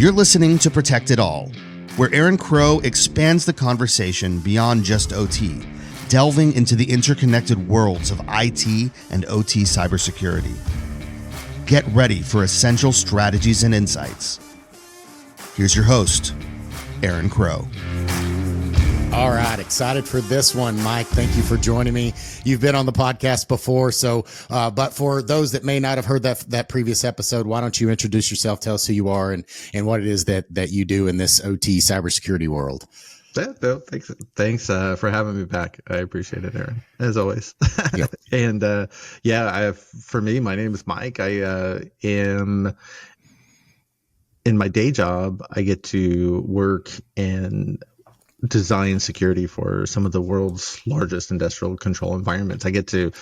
You're listening to Protect It All, where Aaron Crow expands the conversation beyond just OT, delving into the interconnected worlds of IT and OT cybersecurity. Get ready for essential strategies and insights. Here's your host, Aaron Crow. All right, excited for this one, Mike. Thank you for joining me. You've been on the podcast before, but for those that may not have heard that previous episode, why don't you introduce yourself, tell us who you are and what it is that you do in this OT cybersecurity world. Yeah, no, thanks for having me back. I appreciate it, Aaron, as always. Yep. And for me, my name is Mike. I am in my day job. I get to work and design security for some of the world's largest industrial control environments. I get to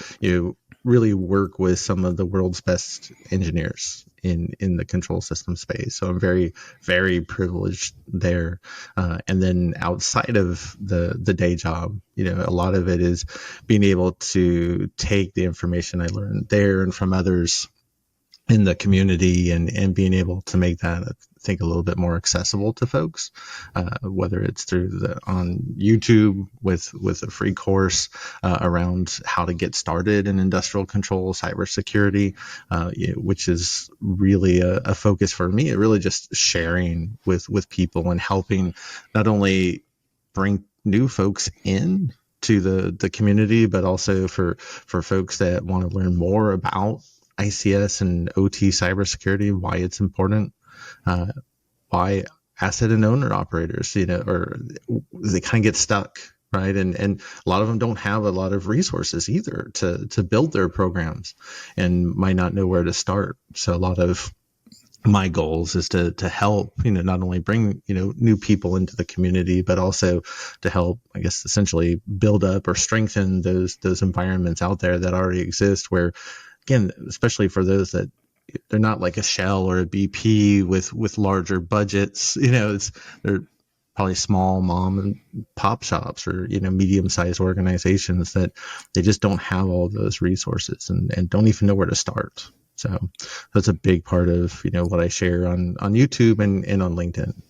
really work with some of the world's best engineers in the control system space. So I'm very, very privileged there. And then outside of the day job, a lot of it is being able to take the information I learned there and from others in the community and being able to make that, I think, a little bit more accessible to folks, whether it's on YouTube with a free course around how to get started in industrial control, cybersecurity, which is really a focus for me. It really just sharing with people and helping not only bring new folks in to the community, but also for folks that want to learn more about ICS and OT cybersecurity, why it's important, why asset and owner operators, or they kind of get stuck, right? And a lot of them don't have a lot of resources either to build their programs and might not know where to start. So a lot of my goals is to help, not only bring, new people into the community, but also to help, I guess, essentially build up or strengthen those environments out there that already exist where, again, especially for those that they're not like a Shell or a BP with larger budgets, they're probably small mom and pop shops or, medium-sized organizations that they just don't have all those resources and don't even know where to start. So that's a big part of, what I share on YouTube and on LinkedIn.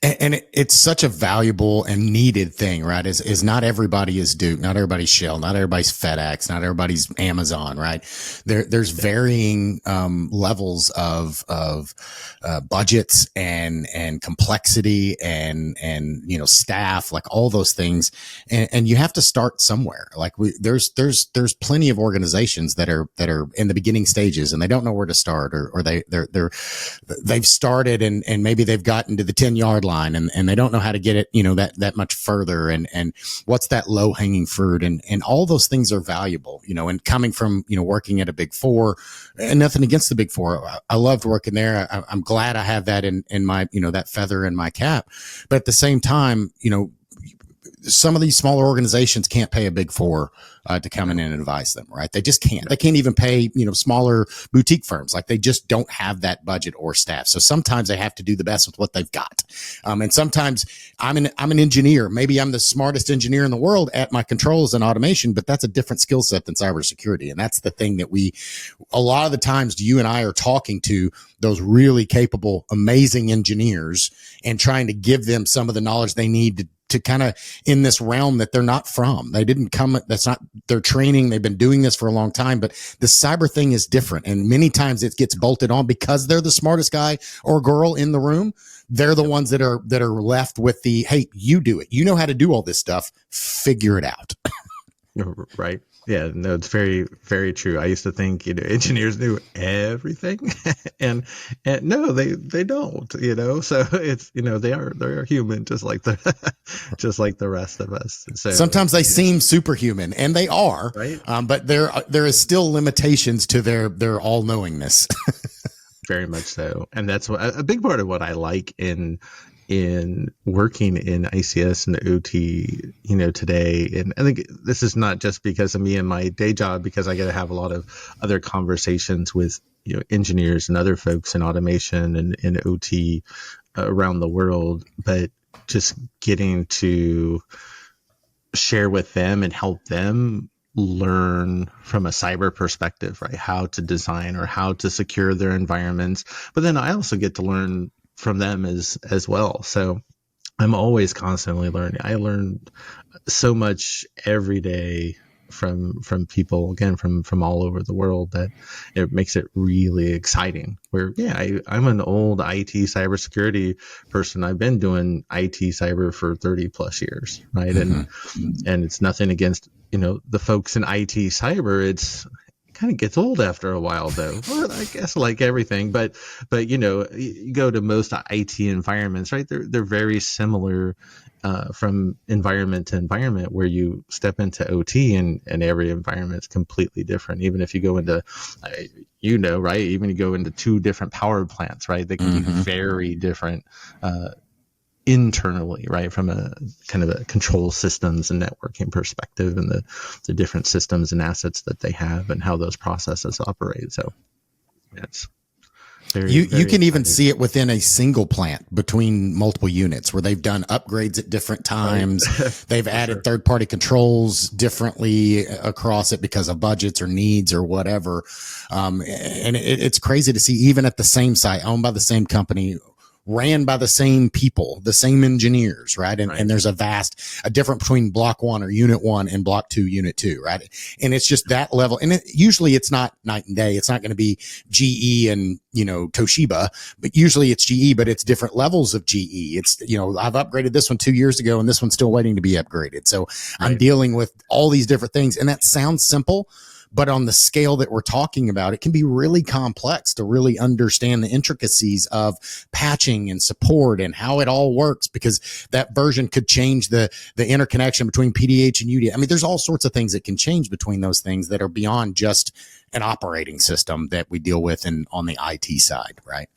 And it's such a valuable and needed thing, right? Is not everybody is Duke, not everybody's Shell, not everybody's FedEx, not everybody's Amazon, right? There's varying levels of budgets and complexity and staff, like all those things, and you have to start somewhere. Like there's plenty of organizations that are in the beginning stages and they don't know where to start, or they've started and maybe they've gotten to the 10-yard line and they don't know how to get it, that much further and what's that low hanging fruit and all those things are valuable, and coming from, working at a Big Four, and nothing against the Big Four. I loved working there. I'm glad I have that in my, that feather in my cap. But at the same time, some of these smaller organizations can't pay a Big Four to come in and advise them, right? They just can't. They can't even pay, smaller boutique firms. Like they just don't have that budget or staff. So sometimes they have to do the best with what they've got. And sometimes I'm an engineer. Maybe I'm the smartest engineer in the world at my controls and automation, but that's a different skill set than cybersecurity. And that's the thing that a lot of the times you and I are talking to those really capable, amazing engineers and trying to give them some of the knowledge they need to kind of in this realm that they're not from. They didn't come, that's not their training. They've been doing this for a long time, but the cyber thing is different. And many times it gets bolted on because they're the smartest guy or girl in the room. They're the ones that are left with the, hey, you do it. You know how to do all this stuff. Figure it out. Right. Yeah, no, it's very, very true. I used to think, engineers knew everything and no, they don't, so it's, they are human, just like the rest of us. So sometimes they seem superhuman and they are, right. But there is still limitations to their all knowingness. Very much so. And that's a big part of what I like in working in ICS and OT, today. And I think this is not just because of me and my day job, because I get to have a lot of other conversations with, engineers and other folks in automation and OT around the world, but just getting to share with them and help them learn from a cyber perspective, right? How to design or how to secure their environments. But then I also get to learn from them as well. So I'm always constantly learning. I learn so much every day from people, again, from all over the world, that it makes it really exciting. Where I'm an old IT cybersecurity person. I've been doing IT cyber for 30 plus years, right? And it's nothing against the folks in IT cyber. It kind of gets old after a while, though. Well, I guess like everything, but you go to most IT environments, right? They're very similar from environment to environment. Where you step into OT, and every environment is completely different. Even if you go into, right? Even you go into two different power plants, right? They can be very different internally, right? From a kind of a control systems and networking perspective, and the different systems and assets that they have, and how those processes operate. So it's you can even see it within a single plant between multiple units, where they've done upgrades at different times. Right. They've added third-party controls differently across it because of budgets or needs or whatever. And it's crazy to see, even at the same site, owned by the same company, ran by the same people, the same engineers, right? And there's a difference between block 1 or unit 1 and block 2, unit 2, right? And it's just that level. And usually it's not night and day. It's not going to be GE and, Toshiba, but usually it's GE, but it's different levels of GE. It's, I've upgraded this one 2 years ago, and this one's still waiting to be upgraded. So I'm dealing with all these different things, and that sounds simple, but on the scale that we're talking about, it can be really complex to really understand the intricacies of patching and support and how it all works, because that version could change the interconnection between PDH and UDF. I mean, there's all sorts of things that can change between those things that are beyond just an operating system that we deal with on the IT side, right?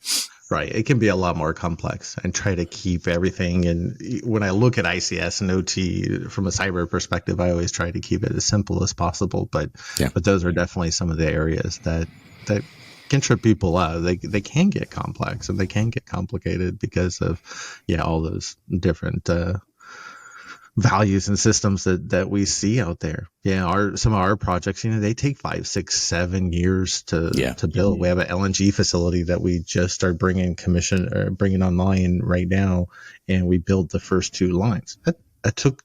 Right. It can be a lot more complex, and try to keep everything. And when I look at ICS and OT from a cyber perspective, I always try to keep it as simple as possible. But those are definitely some of the areas that can trip people up. They can get complex, and they can get complicated because of all those different values and systems that we see out there. Some of our projects, they take 5, 6, 7 years to build. We have an LNG facility that we just are bringing online right now, and we built the first 2 lines. That took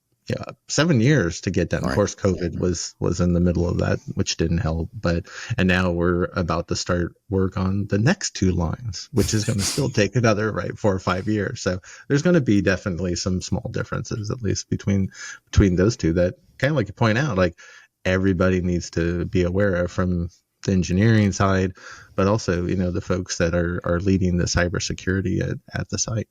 7 years to get done. Of course, COVID was in the middle of that, which didn't help. And now we're about to start work on the next 2 lines, which is going to still take another 4 or 5 years. So there's going to be definitely some small differences, at least between those two, that kind of, like you point out, like everybody needs to be aware of, from the engineering side, but also the folks that are leading the cybersecurity at the site.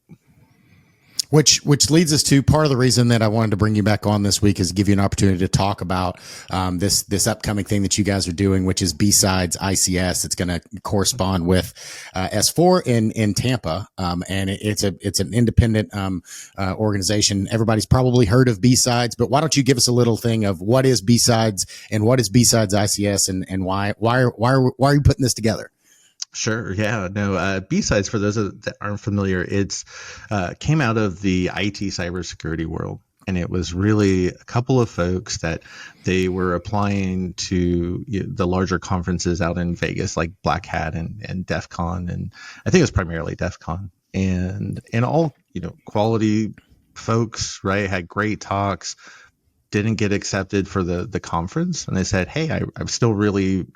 Which leads us to part of the reason that I wanted to bring you back on this week, is to give you an opportunity to talk about this upcoming thing that you guys are doing, which is B Sides ICS. It's going to correspond with S4 in Tampa, and it's an independent organization. Everybody's probably heard of B Sides, but why don't you give us a little thing of what is B Sides and what is B Sides ICS, and why are you putting this together? Sure. Yeah. No. B-Sides, for those that aren't familiar, it's came out of the IT cybersecurity world, and it was really a couple of folks that they were applying to the larger conferences out in Vegas, like Black Hat and DEF CON, and I think it was primarily DEF CON, and all quality folks, right? Had great talks. Didn't get accepted for the conference, and they said, hey, I'm still really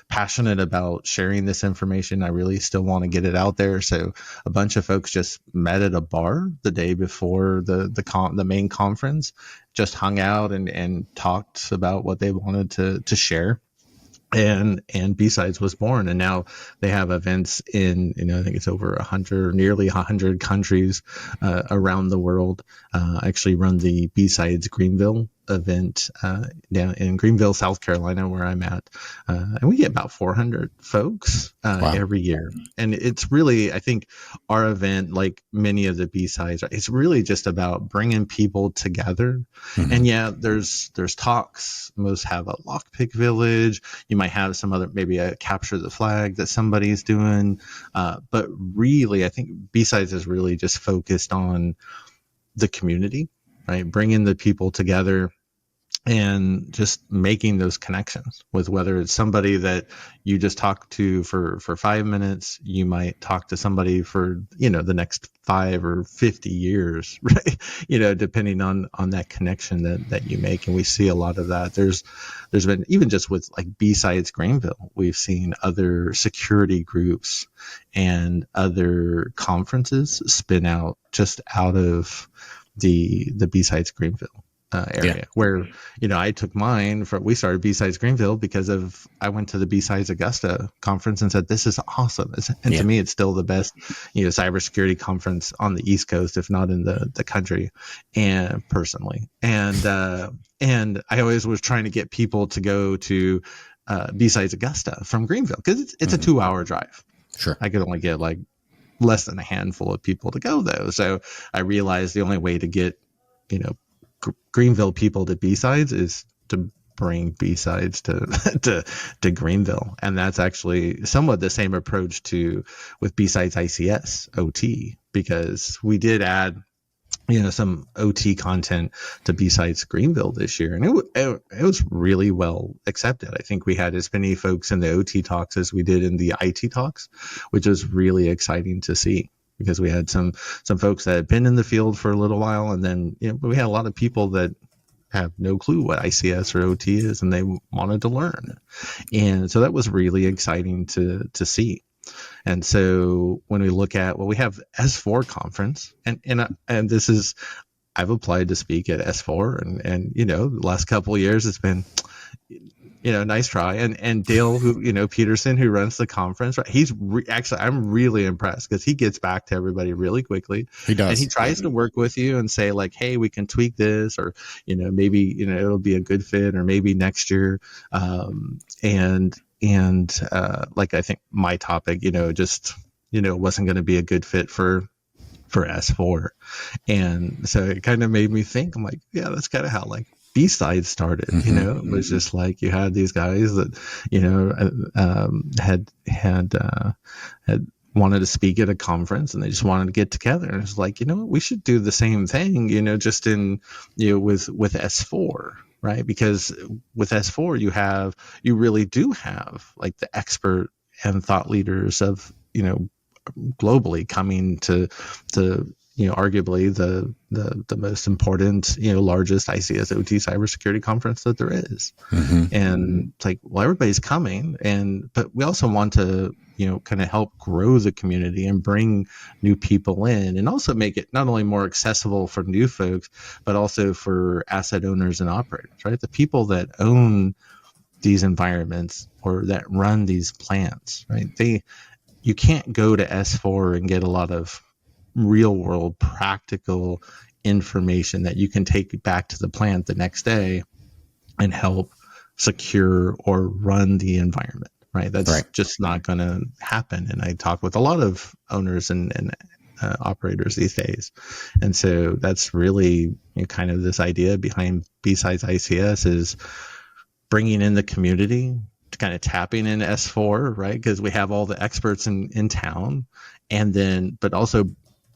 passionate about sharing this information. I really still want to get it out there. So a bunch of folks just met at a bar the day before the main conference, just hung out and talked about what they wanted to share. And B-Sides was born, and now they have events in, I think it's over 100, nearly 100 countries around the world. I actually run the B-Sides Greenville event down in Greenville, South Carolina, where I'm at. And we get about 400 folks every year. And it's really, I think our event, like many of the B-Sides, it's really just about bringing people together. Mm-hmm. And there's talks. Most have a lockpick village. You might have some other, maybe a capture the flag that somebody's doing. But really, I think B-Sides is really just focused on the community, right? Bringing the people together and just making those connections with, whether it's somebody that you just talk to for 5 minutes, you might talk to somebody for, the next 5 or 50 years, right? Depending on that connection that you make. And we see a lot of that. There's been, even just with like B Sides Greenville, we've seen other security groups and other conferences spin out just out of the B Sides Greenville area, where, I took mine we started B Sides Greenville because I went to the B Sides Augusta conference and said, this is awesome. And to me, it's still the best, cybersecurity conference on the East Coast, if not in the country, and personally. And I always was trying to get people to go to B Sides Augusta from Greenville, because it's a 2-hour drive. Sure. I could only get like less than a handful of people to go though. So I realized the only way to get, Greenville people to B Sides is to bring B Sides to Greenville. And that's actually somewhat the same approach with B Sides ICS OT, because we did add, some OT content to B Sides Greenville this year. And it was really well accepted. I think we had as many folks in the OT talks as we did in the IT talks, which was really exciting to see, because we had some folks that had been in the field for a little while, and then we had a lot of people that have no clue what ICS or OT is, and they wanted to learn. And so that was really exciting to see. And so when we look at, we have S4 conference, and this is, I've applied to speak at S4, and the last couple of years it's been, nice try. And Dale, who, Peterson, who runs the conference, right? He's actually, I'm really impressed, because he gets back to everybody really quickly. He does. And he tries to work with you and say like, hey, we can tweak this, or, maybe, it'll be a good fit, or maybe next year. Like, I think my topic, just, wasn't going to be a good fit for S4. And so it kind of made me think, I'm like, yeah, that's kind of how like B Sides started. It was just like, you had these guys that, had wanted to speak at a conference, and they just wanted to get together. And it's like, we should do the same thing, just in, with S4, right? Because with S4, you really do have like the expert and thought leaders of, globally coming to arguably the most important, largest ICS OT cybersecurity conference that there is. And it's like, well, everybody's coming, but we also want to, kind of help grow the community and bring new people in, and also make it not only more accessible for new folks, but also for asset owners and operators, right? The people that own these environments or that run these plants, right? You can't go to S4 and get a lot of real world practical information that you can take back to the plant the next day and help secure or run the environment, right? That's just not going to happen. And I talk with a lot of owners and operators these days. And so that's really kind of this idea behind B Sides ICS, is bringing in the community, kind of tapping in S4, right? Because we have all the experts in town, and then, but also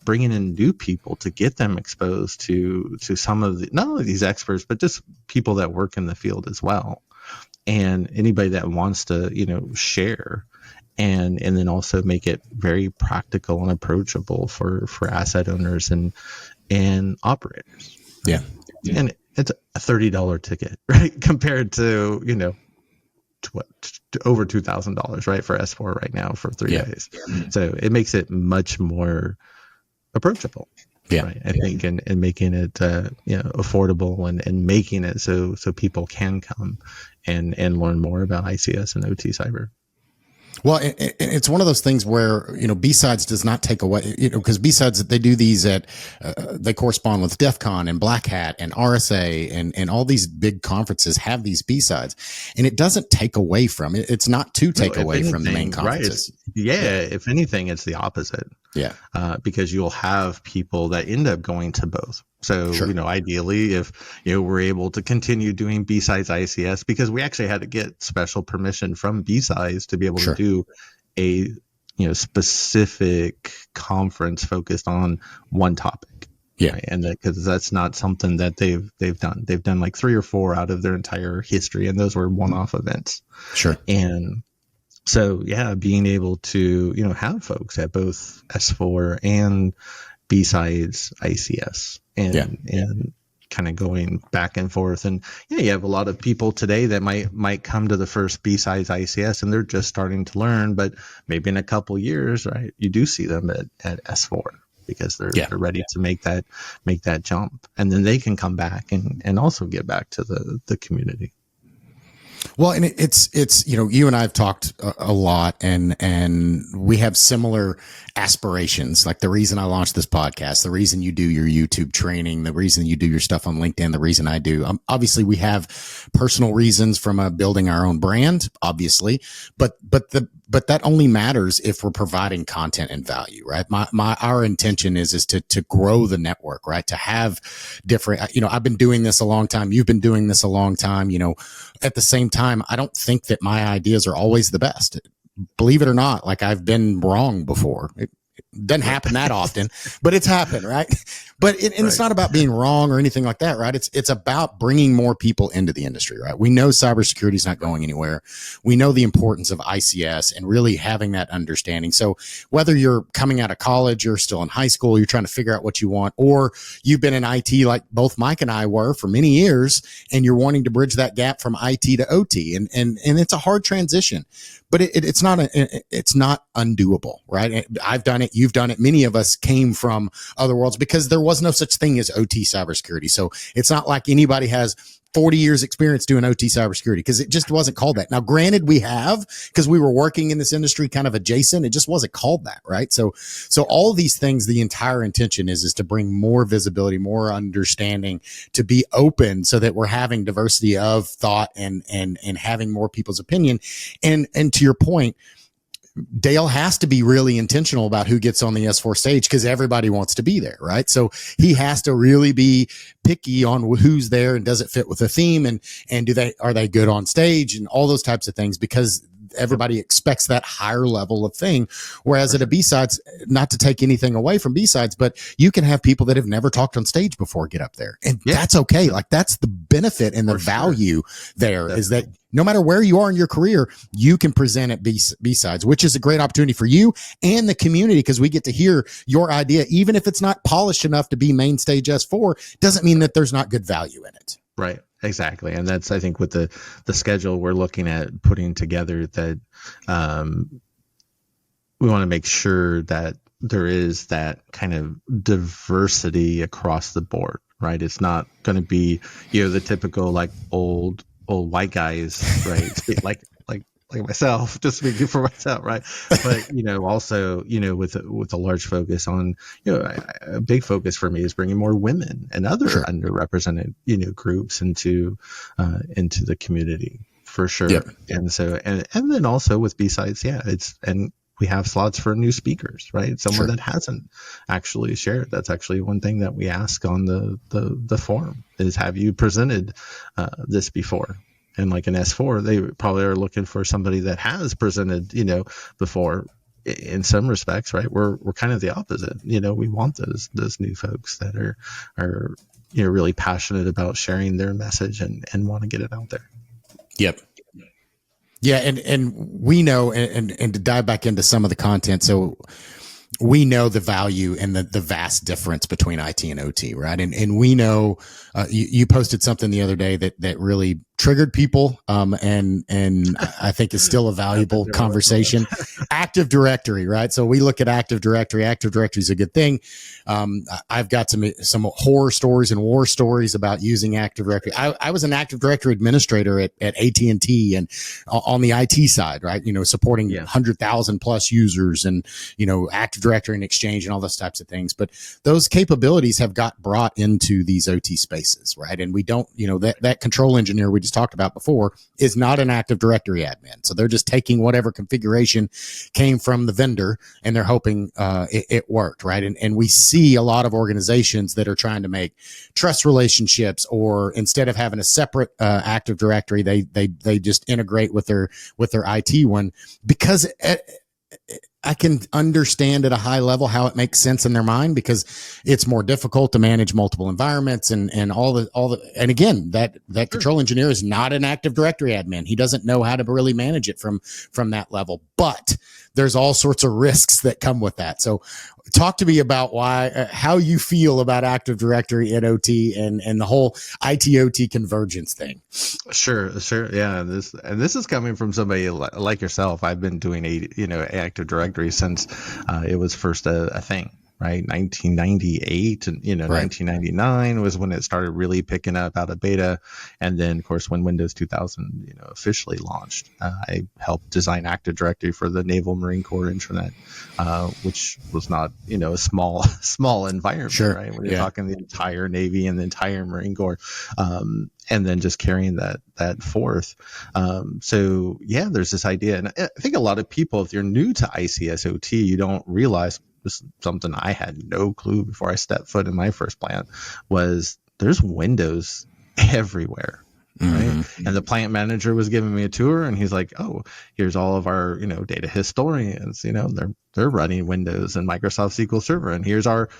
bringing in new people to get them exposed to some of the, not only these experts, but just people that work in the field as well. And anybody that wants to, share, and then also make it very practical and approachable for asset owners and operators. Yeah. And it's a $30 ticket, right? Compared to, to over $2,000, right? For S4 right now for 3 days. So it makes it much more approachable. Right? I think, and making it, affordable, and making it so people can come and learn more about ICS and OT cyber. Well, it's one of those things where, B Sides does not take away, because B Sides, they do these they correspond with DEF CON and Black Hat and RSA and all these big conferences have these B Sides, and it doesn't take away from it. It's not to take away from the main conferences. Right. If anything, it's the opposite. Because you'll have people that end up going to both. So, ideally, if, we're able to continue doing B Sides ICS, because we actually had to get special permission from B Sides to be able to do a, specific conference focused on one topic. Yeah. Right? And because that's not something that they've done. They've done like 3 or 4 out of their entire history, and those were one-off events. Sure. And so, yeah, being able to, have folks at both S4 and B Sides ICS and kind of going back and forth. And you have a lot of people today that might come to the first B Sides ICS and they're just starting to learn, but maybe in a couple years, right, you do see them at S4 because they're ready to make that jump, and then they can come back and also get back to the community. Well, and it's you and I have talked a lot, and we have similar aspirations. Like the reason I launched this podcast, the reason you do your YouTube training, the reason you do your stuff on LinkedIn, the reason I do. Obviously, we have personal reasons from building our own brand, obviously, but that only matters if we're providing content and value, right? Our intention is to grow the network, right? To have different, I've been doing this a long time. You've been doing this a long time. At the same time, I don't think that my ideas are always the best. Believe it or not, like I've been wrong before. It doesn't happen that often, but it's happened, right? But it's not about being wrong or anything like that, right? It's about bringing more people into the industry, right? We know cybersecurity is not going anywhere. We know the importance of ICS and really having that understanding. So whether you're coming out of college, you're still in high school, you're trying to figure out what you want, or you've been in IT like both Mike and I were for many years, and you're wanting to bridge that gap from IT to OT, and it's a hard transition. But it's not undoable, right? I've done it. You've done it. Many of us came from other worlds because there was no such thing as OT cybersecurity. So it's not like anybody has 40 years experience doing OT cybersecurity, because it just wasn't called that. Now, granted, we have, because we were working in this industry kind of adjacent. It just wasn't called that, right? So all of these things, the entire intention is to bring more visibility, more understanding, to be open so that we're having diversity of thought and having more people's opinion. And to your point, Dale has to be really intentional about who gets on the S4 stage, because everybody wants to be there, right? So he has to really be picky on who's there and does it fit with the theme, and are they good on stage and all those types of things, because everybody expects that higher level of thing. Whereas at a B-Sides, not to take anything away from B-Sides, but you can have people that have never talked on stage before get up there, and that's okay. Like that's the benefit and the value there is that no matter where you are in your career, you can present at B-Sides, which is a great opportunity for you and the community, because we get to hear your idea. Even if it's not polished enough to be main stage S4, doesn't mean that there's not good value in it. Right. Exactly. And that's, I think, with the schedule we're looking at putting together, that we want to make sure that there is that kind of diversity across the board, right? It's not going to be, the typical like old white guys, right? like myself, just speaking for myself, right? But also with a large focus on a big focus for me is bringing more women and other underrepresented groups into the community for sure. Yep. And so and then also with B-Sides, and we have slots for new speakers, right? Someone that hasn't actually shared. That's actually one thing that we ask on the forum is, have you presented this before? And like an S4, they probably are looking for somebody that has presented, before. In some respects, right? We're kind of the opposite. We want those new folks that are really passionate about sharing their message and want to get it out there. Yep. Yeah, and we know, and to dive back into some of the content, so we know the value and the vast difference between IT and OT, right? And we know you posted something the other day that really triggered people, and I think is still a valuable conversation. Active Directory, right? So we look at Active Directory. Active Directory is a good thing. I've got some horror stories and war stories about using Active Directory. I was an Active Directory administrator at AT&T and on the IT side, right? Supporting 100,000 plus users and, Active Directory and Exchange and all those types of things. But those capabilities have got brought into these OT spaces, right? And we don't, that control engineer we just talked about before is not an Active Directory admin. So they're just taking whatever configuration came from the vendor and they're hoping it worked, right? And we see a lot of organizations that are trying to make trust relationships, or instead of having a separate Active Directory, they just integrate with their IT one, because I can understand at a high level how it makes sense in their mind, because it's more difficult to manage multiple environments and and again, that control engineer is not an Active Directory admin. He doesn't know how to really manage it from that level, but there's all sorts of risks that come with that. So talk to me about how you feel about Active Directory in OT and the whole IT/OT convergence thing. Sure. Yeah. This is coming from somebody like yourself. I've been doing Active Directory since it was first a thing, right? 1998 and, right. 1999 was when it started really picking up out of beta. And then, of course, when Windows 2000, officially launched, I helped design Active Directory for the Naval Marine Corps intranet, which was not, a small environment, sure. right? When you're talking the entire Navy and the entire Marine Corps, and then just carrying that forth. So yeah, there's this idea. And I think a lot of people, if you're new to ICS OT, you don't realize, this is something I had no clue before I stepped foot in my first plant, was there's windows everywhere. Right. Mm-hmm. And the plant manager was giving me a tour, and he's like, "Oh, here's all of our, data historians, they're running Windows and Microsoft SQL Server. And here's our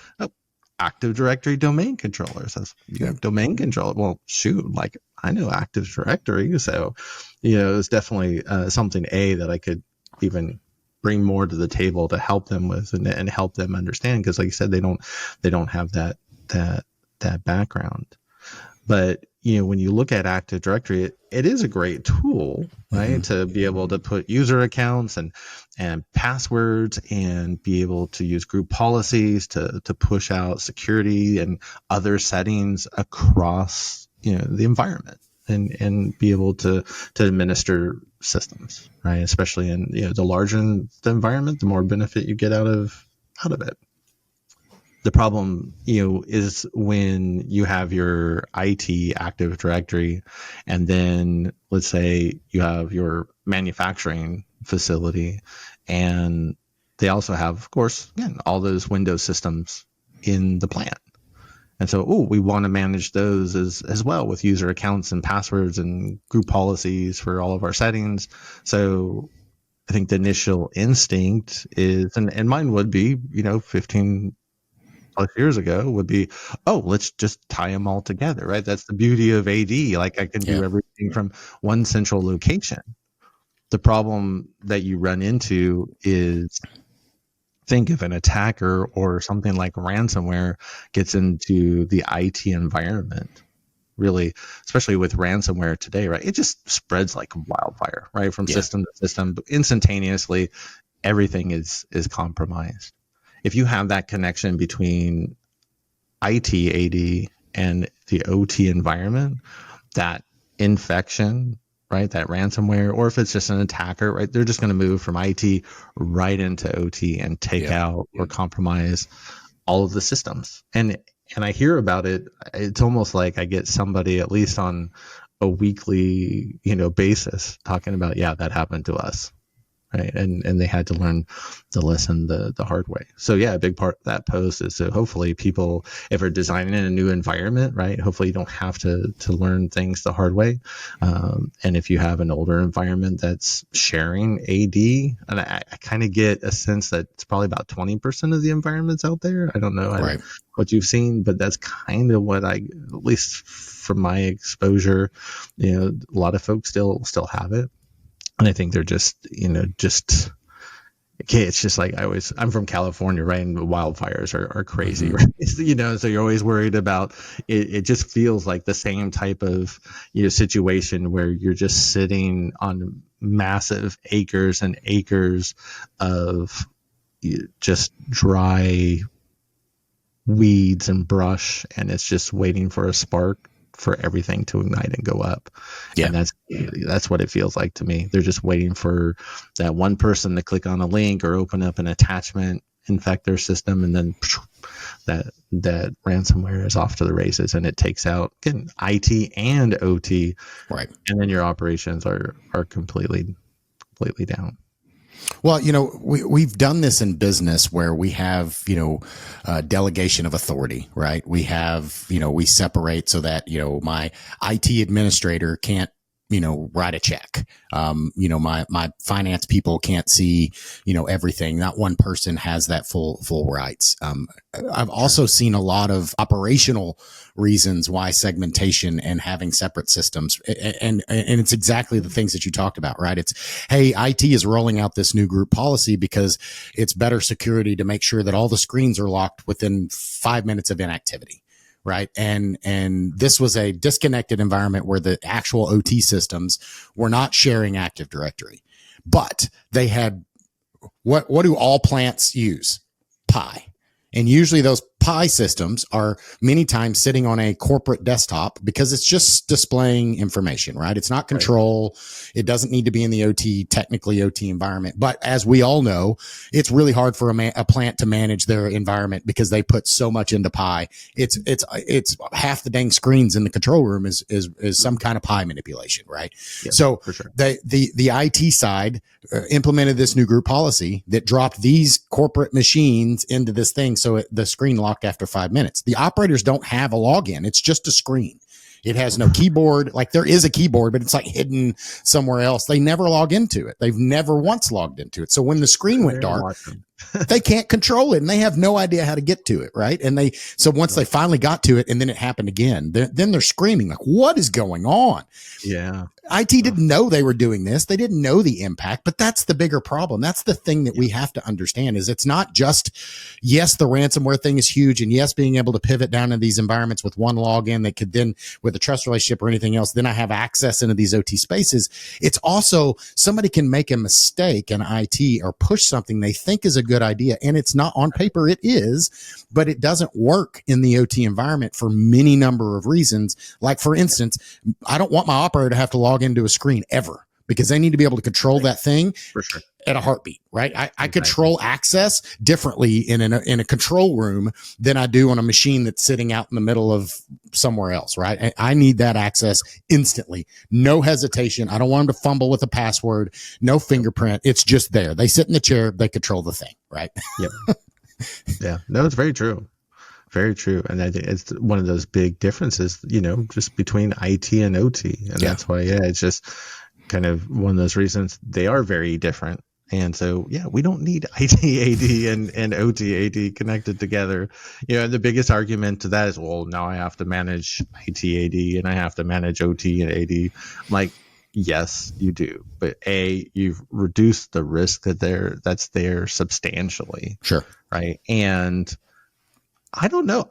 Active Directory domain controllers. You have domain control. Well, shoot, like I know Active Directory. So, it's definitely something that I could even bring more to the table to help them with and help them understand. Cause like you said, they don't have that background. But, when you look at Active Directory, it is a great tool, right? To be able to put user accounts and passwords and be able to use group policies to push out security and other settings across, the environment and be able to administer systems, right? Especially in, the larger the environment, the more benefit you get out of it. The problem, is when you have your IT Active Directory, and then let's say you have your manufacturing facility, and they also have, of course, again, all those Windows systems in the plant. And so, we want to manage those as well with user accounts and passwords and group policies for all of our settings. So I think the initial instinct is, and mine would be, 15 plus years ago would be, let's just tie them all together, right? That's the beauty of AD. Like I can do everything from one central location. The problem that you run into is, think if an attacker or something like ransomware gets into the IT environment, really, especially with ransomware today, right? It just spreads like wildfire, right? From system to system, but instantaneously, everything is compromised. If you have that connection between IT AD and the OT environment, that infection, right, that ransomware, or if it's just an attacker, right, they're just going to move from IT right into OT and take out or compromise all of the systems. And I hear about it. It's almost like I get somebody at least on a weekly, basis talking about, that happened to us. Right. And they had to learn the lesson the hard way. So a big part of that post is so hopefully people, if they're designing in a new environment, right, hopefully you don't have to learn things the hard way. And if you have an older environment that's sharing AD, and I kind of get a sense that it's probably about 20% of the environments out there. I don't know what you've seen, but that's kind of what at least from my exposure, a lot of folks still have it. And I think they're just, okay, it's just like I'm from California, right? And wildfires are crazy, right? So you're always worried about it. It just feels like the same type of, situation where you're just sitting on massive acres and acres of just dry weeds and brush. And it's just waiting for a spark for everything to ignite and go up. And that's what it feels like to me. They're just waiting for that one person to click on a link or open up an attachment, infect their system, and then that ransomware is off to the races, and it takes out, again, IT and OT. Right. And then your operations are completely down. Well, we've done this in business where we have, delegation of authority, right? We have, we separate so that, my IT administrator can't write a check. My finance people can't see, everything. Not one person has that full rights. I've also seen a lot of operational reasons why segmentation and having separate systems. And it's exactly the things that you talked about, right? It's, hey, IT is rolling out this new group policy because it's better security to make sure that all the screens are locked within 5 minutes of inactivity. Right. And this was a disconnected environment where the actual OT systems were not sharing Active Directory, but they had what do all plants use? Pi. And usually those Pi systems are many times sitting on a corporate desktop because it's just displaying information, right? It's not control. Right. It doesn't need to be in the technically OT environment. But as we all know, it's really hard for a plant to manage their environment because they put so much into Pi. It's half the dang screens in the control room is some kind of Pi manipulation, right? Yep, so for sure. The IT side implemented this new group policy that dropped these corporate machines into this thing. So the screen locked after 5 minutes. The operators don't have a login. It's just a screen. It has no keyboard. Like there is a keyboard, but it's like hidden somewhere else. They never log into it. They've never once logged into it. So when the screen went dark, they can't control it and they have no idea how to get to it. Right. And so once they finally got to it and then it happened again, then they're screaming like, what is going on? Yeah. IT didn't know they were doing this. They didn't know the impact, but that's the bigger problem. That's the thing that we have to understand is it's not just, yes, the ransomware thing is huge. And yes, being able to pivot down in these environments with one login that could then with a trust relationship or anything else, then I have access into these OT spaces. It's also somebody can make a mistake in IT or push something they think is a good idea. And it's not on paper. It is, but it doesn't work in the OT environment for many number of reasons. Like for instance, I don't want my operator to have to log into a screen ever because they need to be able to control that thing for sure at a heartbeat, right? I control access differently in a control room than I do on a machine that's sitting out in the middle of somewhere else, right? I need that access instantly. No hesitation. I don't want them to fumble with a password, no fingerprint. It's just there. They sit in the chair, they control the thing, right? Yep. Yeah, no, it's very true. Very true. And I think it's one of those big differences, just between IT and OT. And that's why, it's just kind of one of those reasons they are very different. And so, we don't need IT AD and OT AD connected together. The biggest argument to that is, well, now I have to manage IT AD and I have to manage OT and AD. I'm like, yes, you do. But you've reduced the risk that's there substantially. Sure. Right. And I don't know.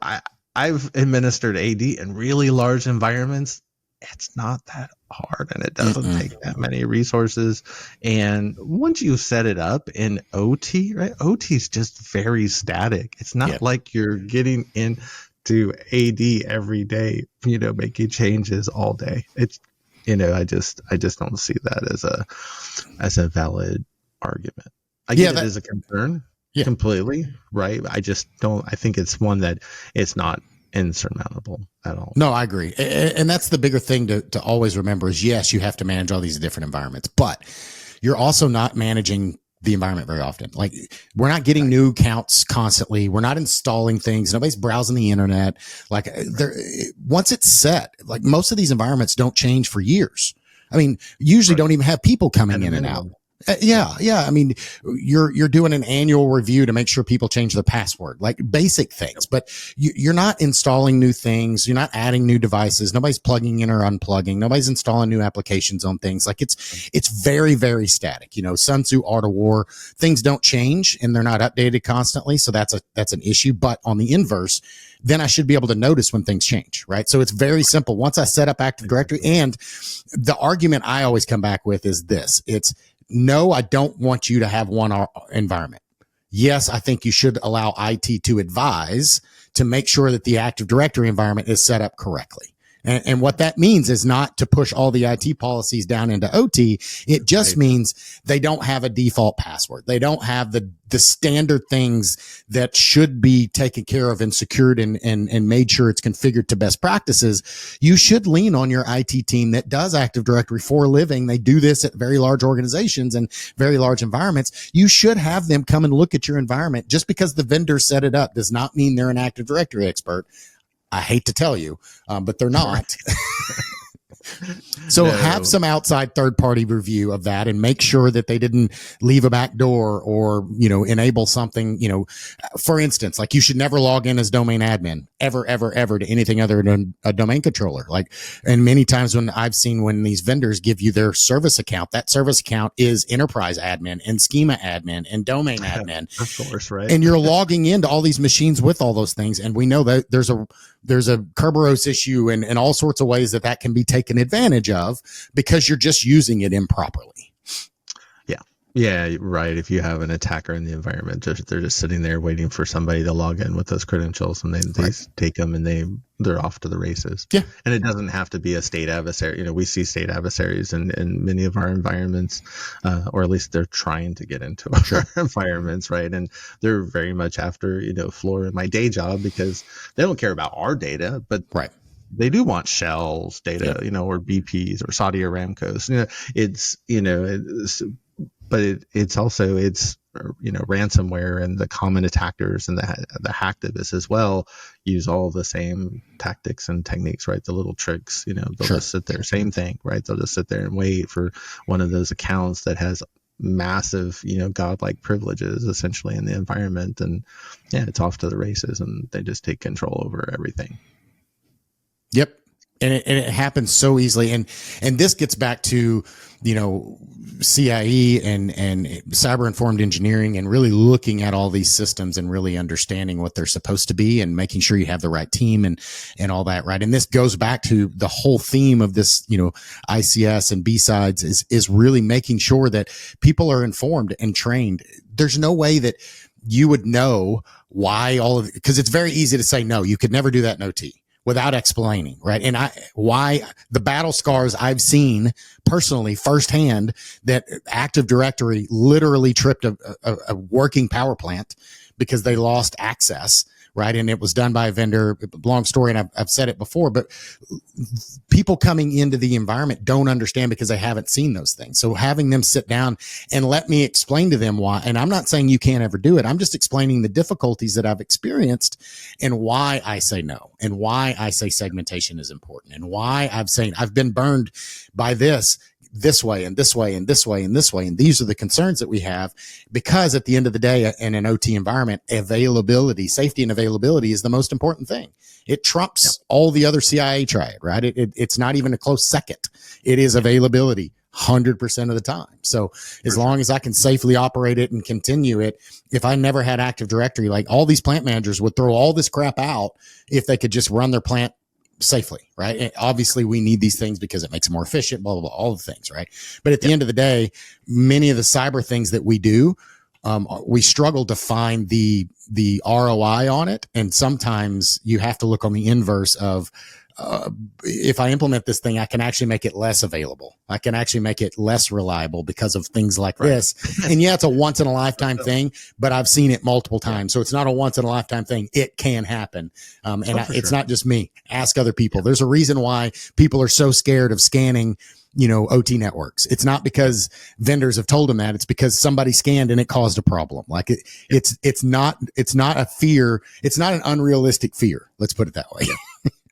I've administered AD in really large environments. It's not that hard and it doesn't take that many resources. And once you set it up in OT, right? OT is just very static. It's not like you're getting into AD every day, making changes all day. It's, I just don't see that as a valid argument. I get it as a concern. Yeah. Completely. Right. I think it's one that it's not insurmountable at all. No, I agree. And that's the bigger thing to always remember is yes, you have to manage all these different environments, but you're also not managing the environment very often. Like we're not getting new accounts constantly. We're not installing things. Nobody's browsing the internet. Like once it's set, like most of these environments don't change for years. I mean, usually don't even have people coming in and out. Yeah. I mean, you're doing an annual review to make sure people change their password, like basic things, but you're not installing new things. You're not adding new devices. Nobody's plugging in or unplugging. Nobody's installing new applications on things. Like it's very, very static. Sun Tzu Art of War, things don't change and they're not updated constantly. So that's an issue. But on the inverse, then I should be able to notice when things change, right? So it's very simple. Once I set up Active Directory, and the argument I always come back with is this. It's, no, I don't want you to have one environment. Yes, I think you should allow IT to advise to make sure that the Active Directory environment is set up correctly. And what that means is not to push all the IT policies down into OT. It just means they don't have a default password. They don't have the standard things that should be taken care of and secured and made sure it's configured to best practices. You should lean on your IT team that does Active Directory for a living. They do this at very large organizations and very large environments. You should have them come and look at your environment. Just because the vendor set it up does not mean they're an Active Directory expert. I hate to tell you, but they're not. So have some outside third party review of that and make sure that they didn't leave a back door or, enable something, for instance, like you should never log in as domain admin ever to anything other than a domain controller. Like, and many times when I've seen when these vendors give you their service account, that service account is enterprise admin and schema admin and domain admin. Of course, right. And you're logging into all these machines with all those things. And we know that there's a Kerberos issue and all sorts of ways that can be taken advantage of because you're just using it improperly. Yeah, right. If you have an attacker in the environment, they're just sitting there waiting for somebody to log in with those credentials, and they take them and they're off to the races. Yeah, and it doesn't have to be a state adversary. We see state adversaries in many of our environments, or at least they're trying to get into our environments, right? And they're very much after Floor in my day job because they don't care about our data, but they do want Shell's data, or BP's or Saudi Aramco's. But it's also ransomware, and the common attackers and the hacktivists as well use all the same tactics and techniques, right? The little tricks, they'll just sit there, same thing, right? They'll just sit there and wait for one of those accounts that has massive, godlike privileges essentially in the environment, and it's off to the races, and they just take control over everything. Yep. And it happens so easily. And this gets back to, CIE and cyber informed engineering and really looking at all these systems and really understanding what they're supposed to be and making sure you have the right team and all that. Right. And this goes back to the whole theme of this, ICS and B Sides is really making sure that people are informed and trained. There's no way that you would know why because it's very easy to say, no, you could never do that in OT. Without explaining, right? And why the battle scars I've seen personally firsthand that Active Directory literally tripped a working power plant because they lost access, right? And it was done by a vendor. Long story, and I've said it before, but people coming into the environment don't understand because they haven't seen those things. So having them sit down and let me explain to them why, and I'm not saying you can't ever do it. I'm just explaining the difficulties that I've experienced and why I say no and why I say segmentation is important and why I've been burned by this way and this way and this way and this way. And these are the concerns that we have because at the end of the day, in an OT environment, safety and availability is the most important thing. It trumps all the other CIA triad, right? It's not even a close second. It is availability 100% of the time. So as long as I can safely operate it and continue it, if I never had Active Directory, like all these plant managers would throw all this crap out if they could just run their plant safely, right? And obviously we need these things because it makes it more efficient, blah, blah, blah, all the things, right? But at the end of the day, many of the cyber things that we do, we struggle to find the ROI on it. And sometimes you have to look on the inverse of, if I implement this thing, I can actually make it less available. I can actually make it less reliable because of things like this. And it's a once in a lifetime thing, but I've seen it multiple times. So it's not a once in a lifetime thing. It can happen. It's not just me. Ask other people. There's a reason why people are so scared of scanning, OT networks. It's not because vendors have told them that. It's because somebody scanned and it caused a problem. Like it's not a fear. It's not an unrealistic fear. Let's put it that way.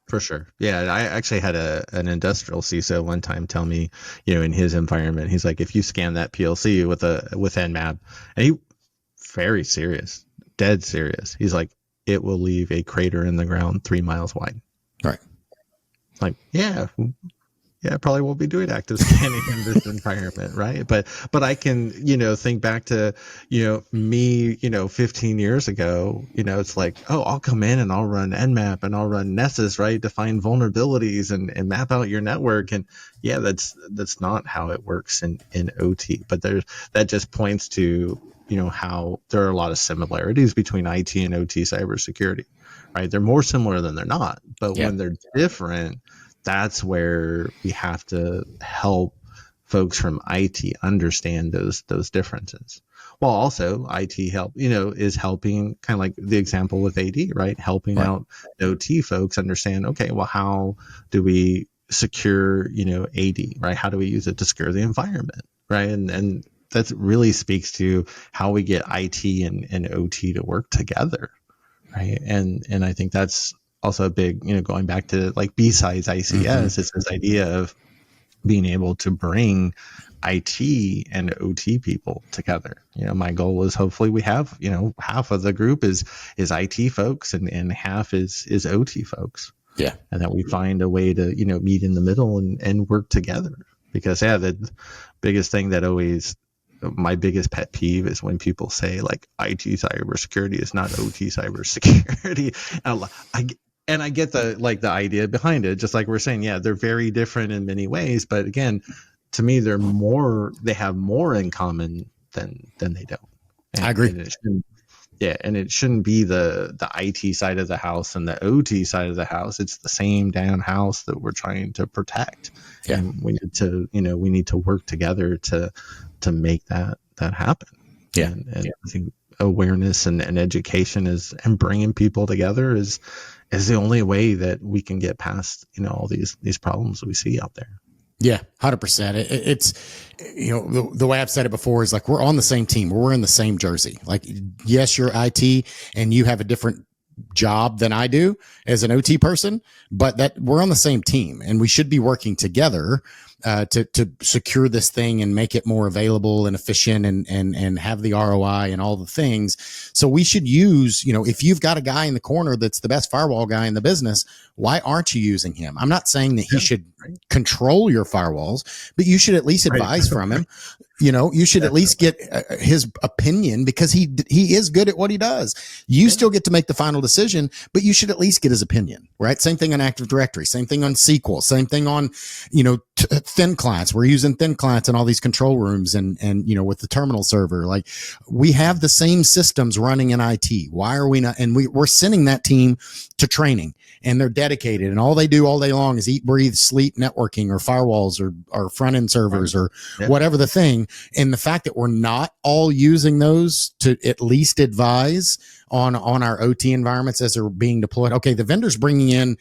For sure. Yeah. I actually had an industrial CISO one time tell me, in his environment, he's like, if you scan that PLC with Nmap, and he very serious, dead serious. He's like, it will leave a crater in the ground 3 miles wide. Right. Like, I probably won't be doing active scanning in this environment, right? But I can, think back to, me, 15 years ago, it's like, oh, I'll come in and I'll run Nmap and I'll run Nessus, right, to find vulnerabilities and map out your network. And that's not how it works in OT. But that just points to, how there are a lot of similarities between IT and OT cybersecurity, right? They're more similar than they're not. But when they're different, that's where we have to help folks from IT understand those differences. While also IT is helping, kind of like the example with AD, right? Helping out OT folks understand, okay, well, how do we secure, AD, right? How do we use it to secure the environment, right? And that really speaks to how we get IT and OT to work together, right? And I think that's also a big, going back to like B Sides ICS, it's this idea of being able to bring IT and OT people together. My goal is hopefully we have, half of the group is IT folks and half is OT folks. Yeah. And that we find a way to, meet in the middle and work together. Because the biggest thing my biggest pet peeve is when people say like IT cybersecurity is not OT cybersecurity. And I get the idea behind it, just like we're saying, they're very different in many ways. But again, to me, they have more in common than they don't. I agree. And it shouldn't be the IT side of the house and the OT side of the house. It's the same damn house that we're trying to protect. Yeah. And we need to work together to make that happen. Yeah. And I think awareness and education and bringing people together is the only way that we can get past, all these problems we see out there. Yeah, 100%. It's, the way I've said it before is like, we're on the same team. We're in the same jersey. Like, yes, you're IT and you have a different job than I do as an OT person, but that we're on the same team and we should be working together to secure this thing and make it more available and efficient and have the ROI and all the things. So we should use, if you've got a guy in the corner that's the best firewall guy in the business, why aren't you using him? I'm not saying that he should control your firewalls, but you should at least advise from him. You should at least get his opinion because he is good at what he does. You still get to make the final decision, but you should at least get his opinion, right? Same thing on Active Directory, same thing on SQL, same thing on, thin clients. We're using thin clients in all these control rooms and, with the terminal server, like we have the same systems running in IT. Why are we not? And we're sending that team to training and they're dedicated and all they do all day long is eat, breathe, sleep networking or firewalls or front end servers or whatever the thing. And the fact that we're not all using those to at least advise on our OT environments as they're being deployed. Okay. The vendor's bringing in,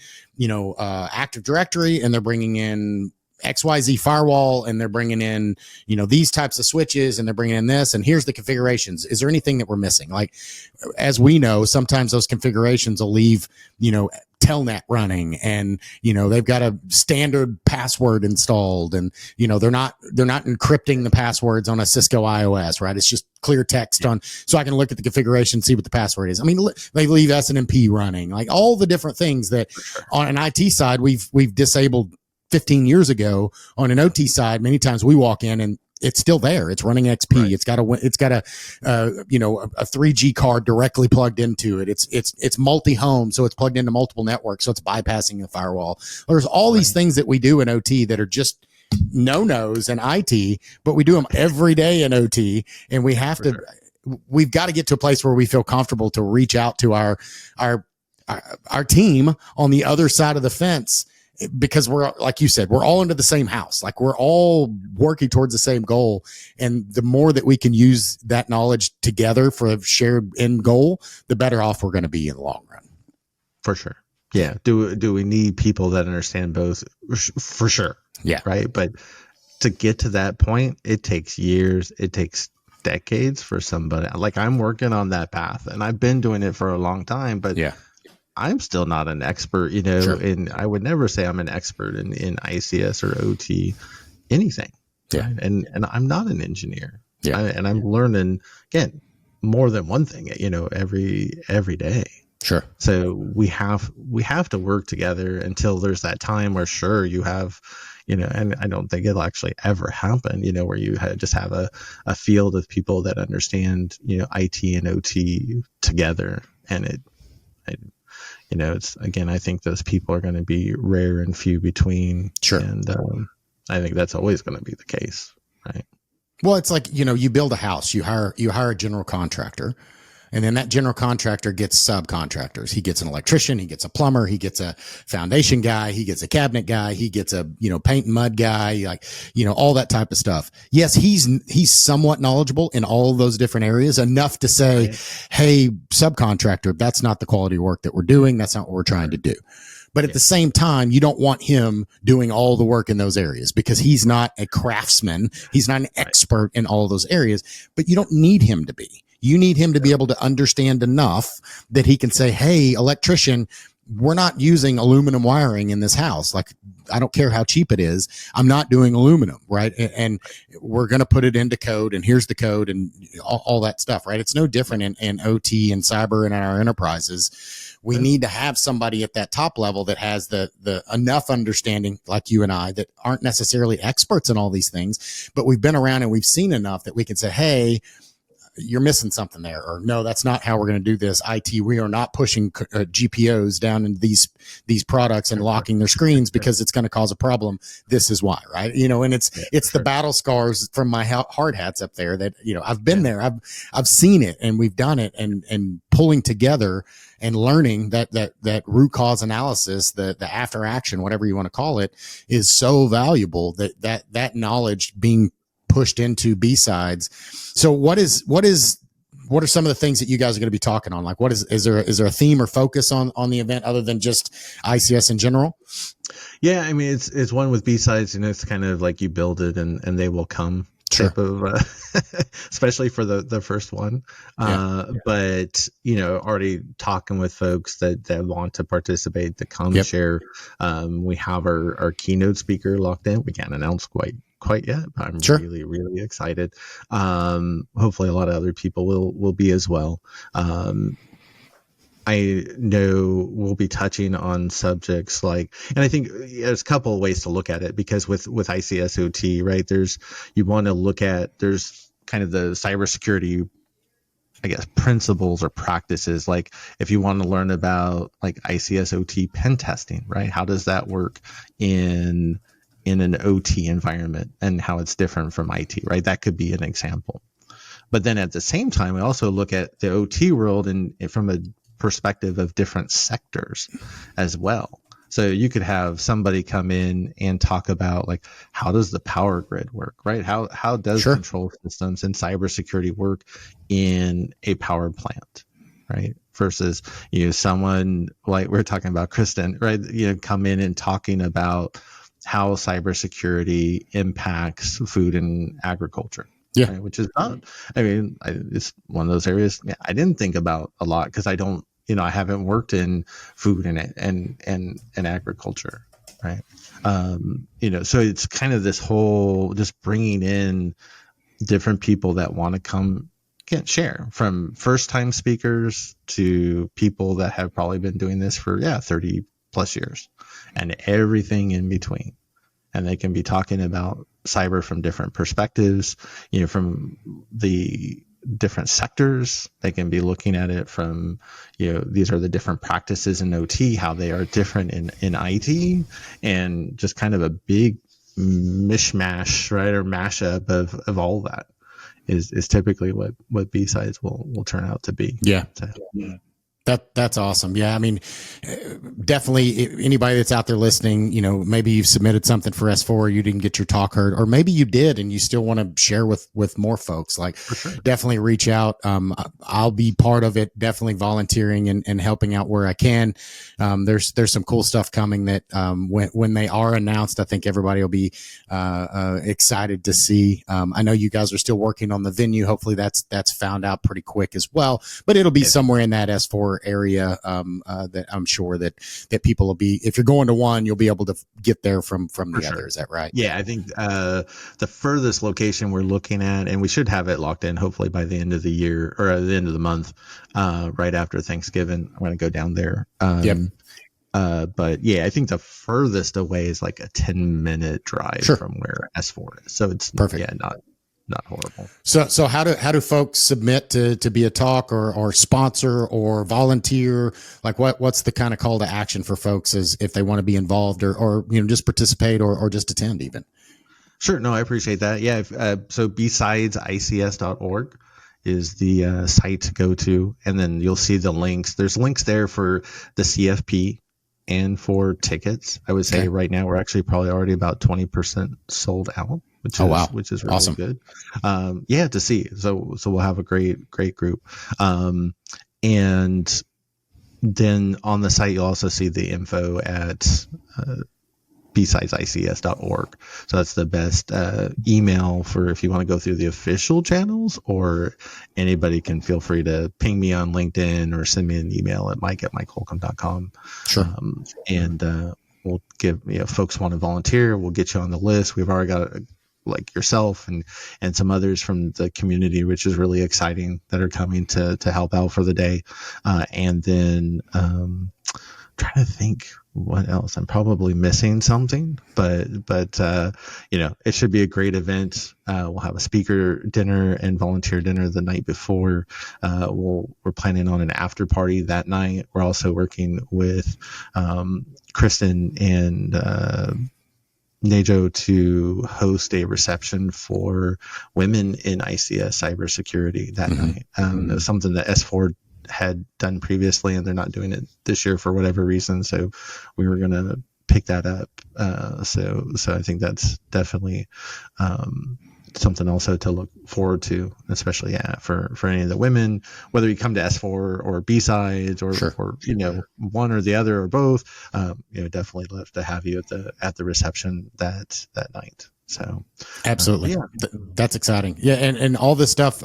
Active Directory and they're bringing in XYZ firewall and they're bringing in, these types of switches and they're bringing in this and here's the configurations. Is there anything that we're missing? Like, as we know, sometimes those configurations will leave, telnet running and, they've got a standard password installed and, they're not encrypting the passwords on a Cisco iOS, right? It's just clear text so I can look at the configuration, see what the password is. I mean, they leave SNMP running, like all the different things that on an IT side, we've disabled 15 years ago. On an OT side, many times we walk in and it's still there. It's running XP. Right. It's got a 3G card directly plugged into it. It's multi-home. So it's plugged into multiple networks. So it's bypassing the firewall. There's all these things that we do in OT that are just no-nos in IT, but we do them every day in OT. And we have we've got to get to a place where we feel comfortable to reach out to our team on the other side of the fence. Because we're, like you said, we're all under the same house. Like we're all working towards the same goal. And the more that we can use that knowledge together for a shared end goal, the better off we're going to be in the long run. For sure. Yeah. Do we need people that understand both? For sure. Yeah. Right. But to get to that point, it takes years. It takes decades for somebody. Like I'm working on that path and I've been doing it for a long time, but I'm still not an expert, Sure. And I would never say I'm an expert in ICS or OT, anything. Yeah. Right? And I'm not an engineer. Yeah. And I'm learning, again, more than one thing, every day. Sure. So we have to work together until there's that time where sure you have, and I don't think it'll actually ever happen, where you just have a field of people that understand, IT and OT together. And it's again, I think those people are going to be rare and few between. Sure. And I think that's always going to be the case. Right. Well, it's like, you build a house, you hire a general contractor, and then that general contractor gets subcontractors. He gets an electrician, he gets a plumber, he gets a foundation guy, he gets a cabinet guy, he gets a, paint and mud guy, like, all that type of stuff. Yes, he's somewhat knowledgeable in all of those different areas, enough to say, hey, subcontractor, that's not the quality of work that we're doing. That's not what we're trying to do. But at the same time, you don't want him doing all the work in those areas because he's not a craftsman. He's not an expert in all of those areas, but you don't need him to be. You need him to be able to understand enough that he can say, hey, electrician, we're not using aluminum wiring in this house. Like, I don't care how cheap it is. I'm not doing aluminum, right? And we're going to put it into code, and here's the code and all that stuff, right? It's no different in OT and cyber and in our enterprises. We need to have somebody at that top level that has the enough understanding, like you and I, that aren't necessarily experts in all these things, but we've been around and we've seen enough that we can say, hey, you're missing something there, or no, that's not how we're going to do this. IT, we are not pushing GPOs down into these products and locking their screens because it's going to cause a problem. This is why, right? And it's the battle scars from my hard hats up there that, I've been there. I've seen it, and we've done it, and pulling together and learning that root cause analysis, the after action, whatever you want to call it, is so valuable that knowledge being pushed into B Sides. So what are some of the things that you guys are going to be talking on? Like, is there a theme or focus on the event other than just ICS in general? Yeah, I mean, it's one with B Sides, it's kind of like you build it and they will come type of, especially for the first one. But, already talking with folks that want to participate, to come share. We have our keynote speaker locked in. We can't announce quite yet, but I'm really, really excited. Hopefully a lot of other people will be as well. I know we'll be touching on subjects like, and I think there's a couple of ways to look at it, because with ICS OT, right, there's kind of the cybersecurity, I guess, principles or practices. Like, if you want to learn about like ICS OT pen testing, right, how does that work in an OT environment and how it's different from IT, right? That could be an example. But then at the same time, we also look at the OT world and from a perspective of different sectors as well. So you could have somebody come in and talk about, like, how does the power grid work, right? How does control systems and cybersecurity work in a power plant, right? Versus, someone like we're talking about, Kristen, right? Come in and talking about how cybersecurity impacts food and agriculture. Yeah. Right? Which is not, it's one of those areas I didn't think about a lot, because I don't, I haven't worked in food and agriculture. Right. So it's kind of this whole, just bringing in different people that want to come share, from first time speakers to people that have probably been doing this for 30 plus years and everything in between. And they can be talking about cyber from different perspectives, from the different sectors. They can be looking at it from, these are the different practices in OT, how they are different in IT, and just kind of a big mishmash, right, or mashup of all that is typically what B Sides will turn out to be. Yeah. So, That's awesome. Yeah. I mean, definitely anybody that's out there listening, maybe you've submitted something for S4, you didn't get your talk heard, or maybe you did and you still want to share with more folks. Like, definitely reach out. I'll be part of it, definitely volunteering and helping out where I can. There's some cool stuff coming that, when they are announced, I think everybody will be, excited to see. I know you guys are still working on the venue. Hopefully that's found out pretty quick as well, but it'll be somewhere in that S4 area, that I'm sure that people will be, if you're going to one, you'll be able to get there from the other. Is that right? Yeah, I think the furthest location we're looking at, and we should have it locked in hopefully by the end of the year, or the end of the month, right after Thanksgiving. I'm going to go down there. But yeah, I think the furthest away is like a 10-minute drive from where S4 is. So it's perfect. Yeah, not horrible. So how do folks submit to be a talk or sponsor or volunteer? Like, what's the kind of call to action for folks as if they want to be involved or just participate or just attend even? Sure. No, I appreciate that. Yeah. So bsidesics.org is the site to go to, and then you'll see the links. There's links there for the CFP and for tickets. I would say right now we're actually probably already about 20% sold out. Which is really awesome. Good. To see. So we'll have a great group. And then on the site, you'll also see the info at bsidesics.org. So that's the best email for if you want to go through the official channels, or anybody can feel free to ping me on LinkedIn or send me an email at mike@mikeholcomb.com. Sure. And we'll give, folks want to volunteer, we'll get you on the list. We've already got like yourself and some others from the community, which is really exciting, that are coming to help out for the day. And then trying to think what else. I'm probably missing something, but it should be a great event. We'll have a speaker dinner and volunteer dinner the night before. We're planning on an after party that night. We're also working with Kristen and Najo to host a reception for women in ICS cybersecurity that night. It was something that S4 had done previously, and they're not doing it this year for whatever reason. So we were going to pick that up. So I think that's definitely something also to look forward to, especially for any of the women, whether you come to S4 or B Sides or one or the other or both. Definitely love to have you at the reception that night. So absolutely. That's exciting. Yeah. And all this stuff,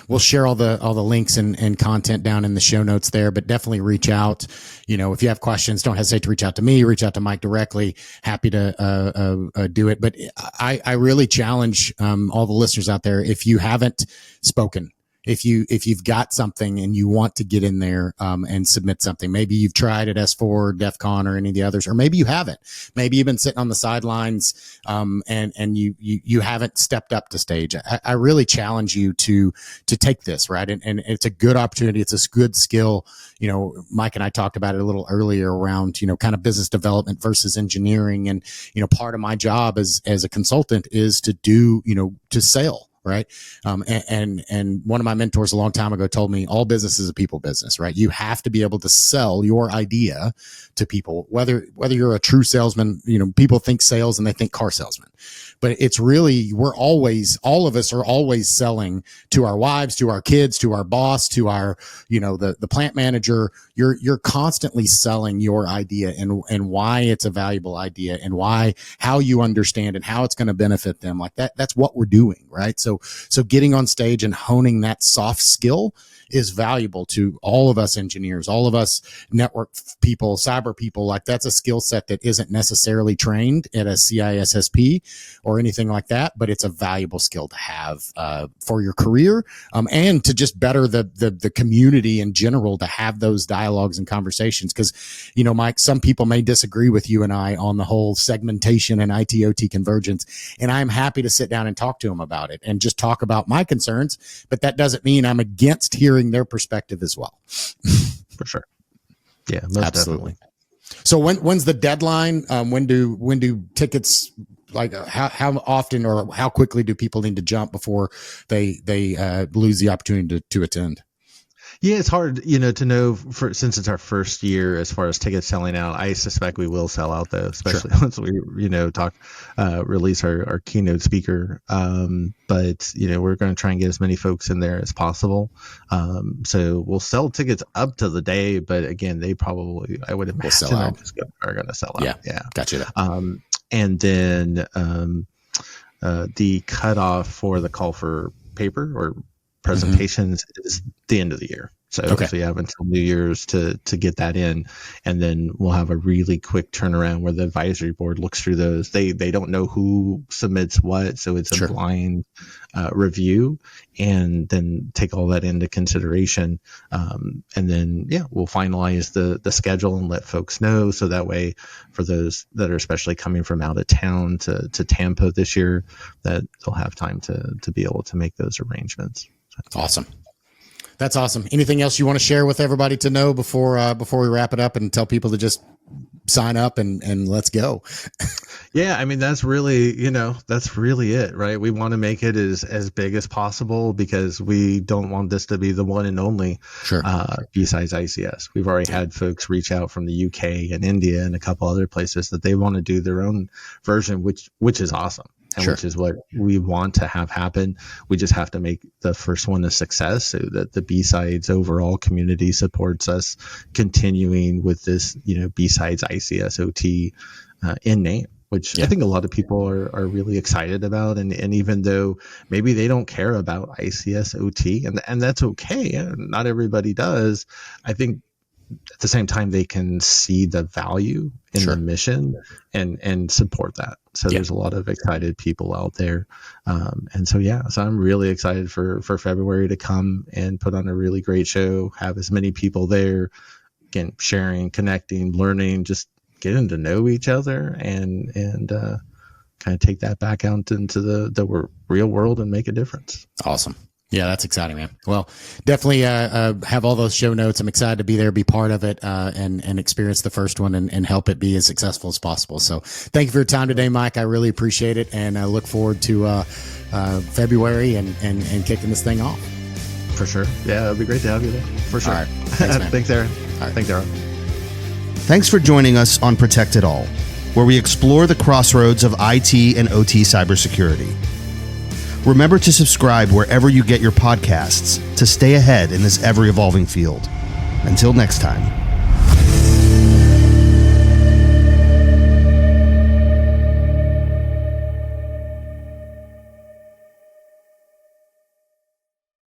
we'll share all the links and content down in the show notes there, but definitely reach out. If you have questions, don't hesitate to reach out to me, reach out to Mike directly. Happy to do it. But I really challenge all the listeners out there, if you haven't spoken, if you've got something and you want to get in there and submit something, maybe you've tried at S4, DEF CON, or any of the others, or maybe you haven't. Maybe you've been sitting on the sidelines and you haven't stepped up to stage. I really challenge you to take this, right? And it's a good opportunity. It's a good skill. Mike and I talked about it a little earlier around, kind of business development versus engineering. And, part of my job as a consultant is to do, to sell. Right. And one of my mentors a long time ago told me all business is a people business, right? You have to be able to sell your idea to people, whether you're a true salesman. People think sales and they think car salesman, but it's really, all of us are always selling to our wives, to our kids, to our boss, to our, the plant manager. You're constantly selling your idea and why it's a valuable idea and how you understand and how it's going to benefit them. Like that. That's what we're doing. Right. So getting on stage and honing that soft skill is valuable to all of us engineers, all of us network people, cyber people. Like that's a skill set that isn't necessarily trained at a CISSP or anything like that, but it's a valuable skill to have for your career and to just better the community in general, to have those dialogues and conversations. Because, Mike, some people may disagree with you and I on the whole segmentation and IT/OT convergence, and I'm happy to sit down and talk to them about it and just talk about my concerns, but that doesn't mean I'm against hearing their perspective as well. For sure. Yeah, most absolutely. Definitely. So when's the deadline? When do tickets, like how often or how quickly do people need to jump before they lose the opportunity to attend? Yeah, it's hard, to know since it's our first year as far as tickets selling out. I suspect we will sell out though, especially once we, release our keynote speaker. But we're going to try and get as many folks in there as possible. So we'll sell tickets up to the day, but again, they probably, I would imagine, are going to sell out. Yeah. Gotcha. And then the cutoff for the call for paper or presentations is the end of the year. So you have until New Year's to get that in, and then we'll have a really quick turnaround where the advisory board looks through those. They don't know who submits what, so it's a blind review, and then take all that into consideration. And then we'll finalize the schedule and let folks know, so that way for those that are especially coming from out of town to Tampa this year, that they'll have time to be able to make those arrangements. Awesome. That's awesome. Anything else you want to share with everybody to know before we wrap it up and tell people to just sign up and let's go? Yeah, I mean, that's really it, right? We want to make it as big as possible because we don't want this to be the one and only B Sides ICS. We've already had folks reach out from the UK and India and a couple other places that they want to do their own version, which is awesome. And which is what we want to have happen. We just have to make the first one a success so that the B Sides overall community supports us continuing with this, B Sides ICS OT in name. which I think a lot of people are really excited about. And even though maybe they don't care about ICS OT, and that's okay, not everybody does, I think at the same time they can see the value in the mission and support that. So there's a lot of excited people out there. And so I'm really excited for February to come and put on a really great show, have as many people there, again, sharing, connecting, learning, just getting to know each other and kind of take that back out into the real world and make a difference. Awesome. Yeah, that's exciting, man. Well, definitely have all those show notes. I'm excited to be there, be part of it, and experience the first one and help it be as successful as possible. So thank you for your time today, Mike. I really appreciate it, and I look forward to February and kicking this thing off. For sure. Yeah, it'll be great to have you there. For sure. All right. Thanks, man. Thanks, Aaron. All right. Thanks, Aaron. Thanks for joining us on Protect It All, where we explore the crossroads of IT and OT cybersecurity. Remember to subscribe wherever you get your podcasts to stay ahead in this ever-evolving field. Until next time.